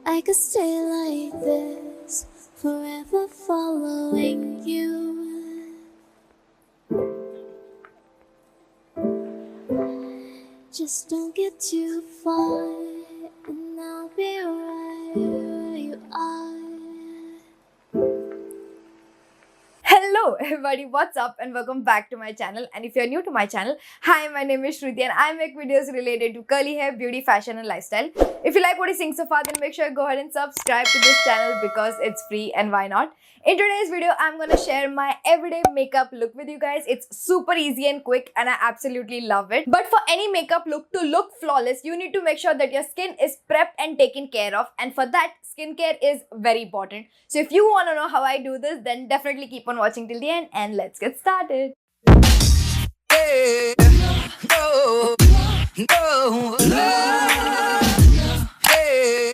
I could stay like this, forever following you. Just don't get too far, and I'll be right where you are. Hello everybody, what's up and welcome back to my channel. And if you're new to my channel, hi, my name is Shruti and I make videos related to curly hair, beauty, fashion and lifestyle. If you like what I sing so far, then make sure you go ahead and subscribe to this channel because it's free, and why not? In today's video, I'm gonna share my everyday makeup look with you guys. It's super easy and quick and I absolutely love it. But for any makeup look to look flawless, you need to make sure that your skin is prepped and taken care of, and for that, skincare is very important. So if you want to know how I do this, then definitely keep on watching till the end and let's get started. Hey, no, no, no. Hey,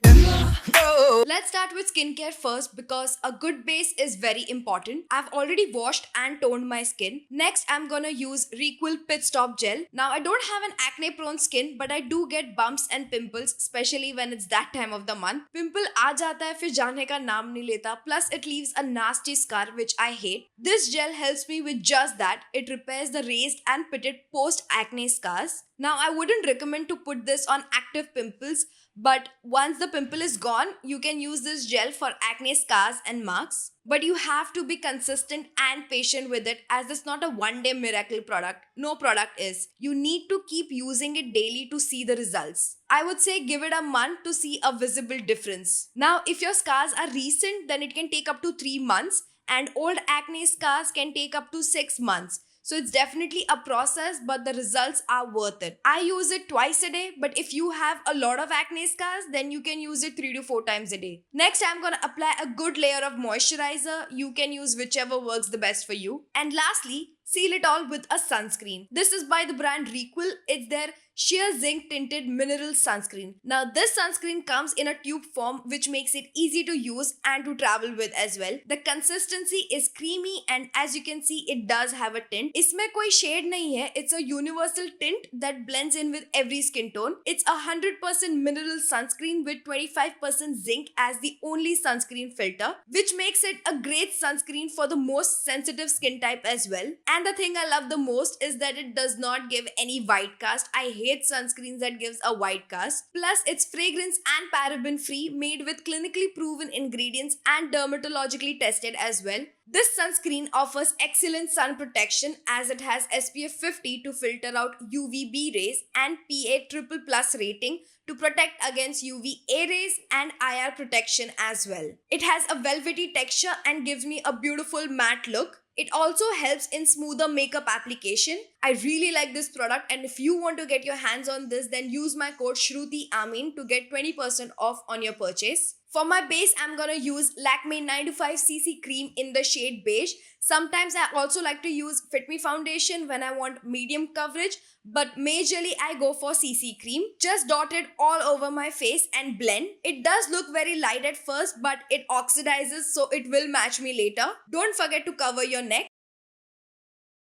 no. Let's start with skincare first because a good base is very important. I've already washed and toned my skin. Next, I'm gonna use Requil Pit Stop Gel. Now, I don't have an acne prone skin, but I do get bumps and pimples, especially when it's that time of the month. Pimple aa jata hai, fir jaane ka naam nahi leta. Plus, it leaves a nasty scar, which I hate. This gel helps me with just that. It repairs the raised and pitted post-acne scars. Now, I wouldn't recommend to put this on active pimples, but once the pimple is gone, you can use this gel for acne scars and marks. But you have to be consistent and patient with it, as it's not a one-day miracle product. No product is. You need to keep using it daily to see the results. I would say give it a month to see a visible difference. Now, if your scars are recent, then it can take up to 3 months, and old acne scars can take up to 6 months. So it's definitely a process, but the results are worth it. I use it twice a day, but if you have a lot of acne scars, then you can use it 3 to 4 times a day. Next, I'm gonna apply a good layer of moisturizer. You can use whichever works the best for you. And lastly, seal it all with a sunscreen. This is by the brand Requil. It's their sheer zinc tinted mineral sunscreen. Now this sunscreen comes in a tube form, which makes it easy to use and to travel with as well. The consistency is creamy and as you can see, it does have a tint. Isme koi shade nahi hai. It's a universal tint that blends in with every skin tone. It's 100% mineral sunscreen with 25% zinc as the only sunscreen filter, which makes it a great sunscreen for the most sensitive skin type as well. And the thing I love the most is that it does not give any white cast. I hate sunscreens that gives a white cast. Plus, it's fragrance and paraben free, made with clinically proven ingredients and dermatologically tested as well. This sunscreen offers excellent sun protection as it has SPF 50 to filter out UVB rays and PA triple plus rating to protect against UVA rays and IR protection as well. It has a velvety texture and gives me a beautiful matte look. It also helps in smoother makeup application. I really like this product, and if you want to get your hands on this, then use my code Shruti Amin to get 20% off on your purchase. For my base, I'm gonna use Lakme 925cc cream in the shade beige. Sometimes I also like to use Fit Me foundation when I want medium coverage, but majorly I go for CC cream. Just dot it all over my face and blend. It does look very light at first, but it oxidizes, so it will match me later. Don't forget to cover your neck.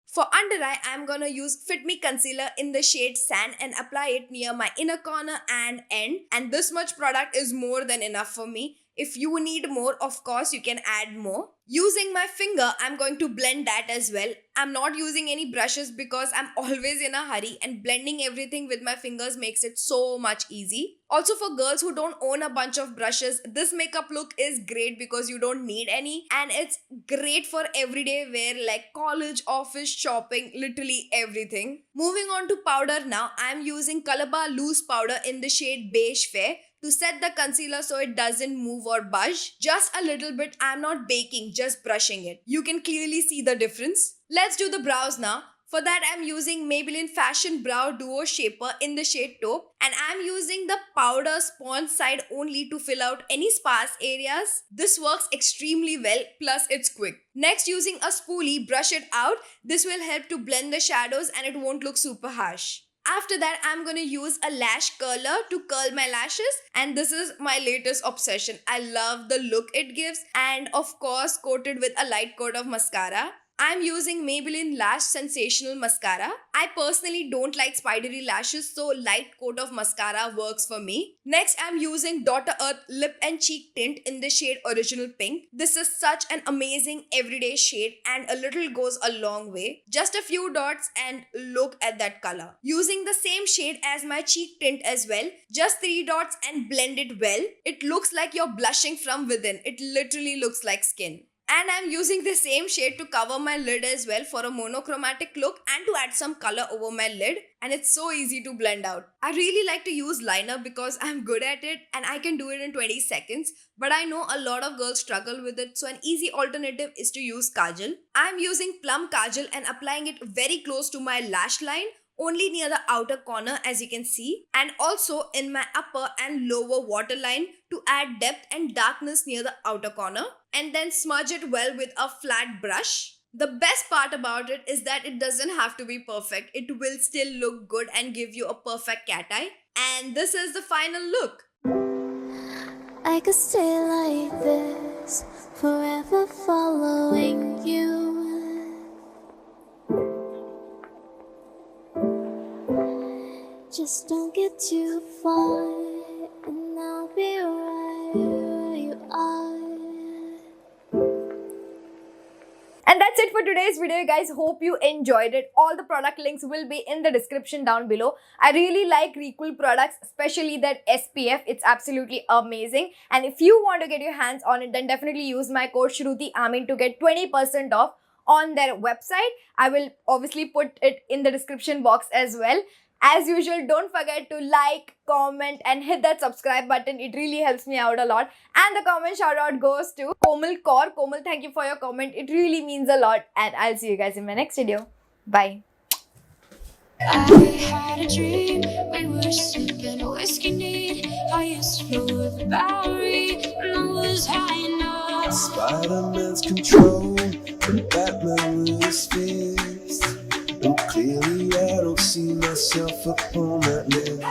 For under eye, I'm gonna use Fit Me concealer in the shade Sand and apply it near my inner corner and end. And this much product is more than enough for me. If you need more, of course, you can add more. Using my finger, I'm going to blend that as well. I'm not using any brushes because I'm always in a hurry, and blending everything with my fingers makes it so much easy. Also, for girls who don't own a bunch of brushes, this makeup look is great because you don't need any, and it's great for everyday wear like college, office, shopping, literally everything. Moving on to powder now, I'm using Calabar loose powder in the shade Beige Fair to set the concealer so it doesn't move or budge. Just a little bit. I'm not baking, just brushing it. You can clearly see the difference. Let's do the brows now. For that, I'm using Maybelline Fashion Brow Duo Shaper in the shade Taupe, and I'm using the powder sponge side only to fill out any sparse areas. This works extremely well, plus it's quick. Next, using a spoolie, brush it out. This will help to blend the shadows and it won't look super harsh. After that, I'm gonna use a lash curler to curl my lashes, and this is my latest obsession. I love the look it gives, and of course coated with a light coat of mascara. I'm using Maybelline Lash Sensational Mascara. I personally don't like spidery lashes, so light coat of mascara works for me. Next, I'm using Dr. Earth Lip and Cheek Tint in the shade Original Pink. This is such an amazing everyday shade and a little goes a long way. Just a few dots and look at that color. Using the same shade as my cheek tint as well, just 3 dots and blend it well. It looks like you're blushing from within. It literally looks like skin. And I'm using the same shade to cover my lid as well for a monochromatic look and to add some color over my lid. And it's so easy to blend out. I really like to use liner because I'm good at it and I can do it in 20 seconds. But I know a lot of girls struggle with it, so an easy alternative is to use kajal. I'm using plum kajal and applying it very close to my lash line, only near the outer corner as you can see, and also in my upper and lower waterline to add depth and darkness near the outer corner, and then smudge it well with a flat brush. The best part about it is that it doesn't have to be perfect. It will still look good and give you a perfect cat eye. And this is the final look. I could stay like this, forever following you. Just don't get too far, and I'll be right where you are. And that's it for today's video, guys. Hope you enjoyed it. All the product links will be in the description down below. I really like Recool products, especially that SPF. It's absolutely amazing. And if you want to get your hands on it, then definitely use my code Shruti Amin to get 20% off on their website. I will obviously put it in the description box as well. As usual, don't forget to like, comment and hit that subscribe button. It really helps me out a lot. And the comment shout out goes to Komal Kaur. Komal, thank you for your comment. It really means a lot. And I'll see you guys in my next video. Bye. I had a dream, we were sipping whiskey neat. I used to flow with the Bowery when I was high enough. Spider-Man's control and Batman with his fist. And clearly I don't see myself upon that list.